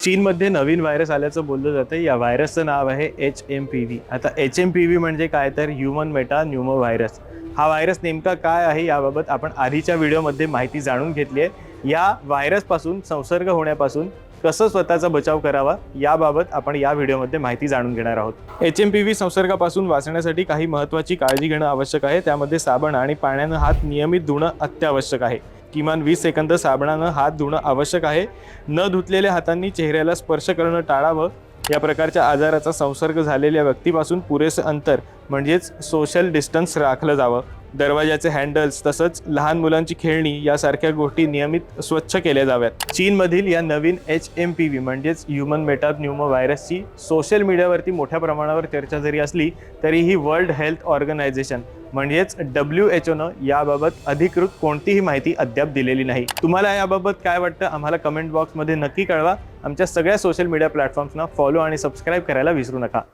चीनमध्ये नवीन व्हायरस आल्याचं बोललं जातं. या व्हायरसचं नाव आहे HMPV. आता HMPV म्हणजे काय तर ह्यूमन मेटा न्यूमो व्हायरस. हा व्हायरस नेमका काय आहे याबाबत आपण आधीच्या व्हिडिओमध्ये माहिती जाणून घेतली आहे. या व्हायरसपासून संसर्ग होण्यापासून कसं स्वतःचा बचाव करावा याबाबत आपण या व्हिडिओमध्ये माहिती जाणून घेणार आहोत. HMPV संसर्गापासून वाचण्यासाठी काही महत्त्वाची काळजी घेणं आवश्यक आहे. त्यामध्ये साबण आणि पाण्यानं हात नियमित धुणं अत्यावश्यक आहे. किमान 20 सेकंद साबणानं हात धुणं आवश्यक आहे. न धुतलेल्या हातांनी चेहऱ्याला स्पर्श करणं टाळावं. या प्रकारच्या आजाराचा संसर्ग झालेल्या व्यक्तीपासून पुरेसं अंतर म्हणजेच सोशल डिस्टन्स राखलं जावं. दरवाजाचे हँडल्स तसंच लहान मुलांची खेळणी यासारख्या गोष्टी नियमित स्वच्छ केल्या जाव्यात. चीनमधील या नवीन HMPV म्हणजेच ह्यूमन मेटाप्न्यूमो व्हायरसची सोशल मीडियावरती मोठ्या प्रमाणावर चर्चा जरी असली तरीही वर्ल्ड हेल्थ ऑर्गनायझेशन म्हणजेच WHO याबाबत अधिकृत कोणतीही माहिती अद्याप दिलेली नाही. तुम्हाला याबाबत काय वाटतं आम्हाला कमेंट बॉक्समध्ये नक्की कळवा. आमच्या सगळ्या सोशल मीडिया प्लॅटफॉर्म्सना फॉलो आणि सबस्क्राईब करायला विसरू नका.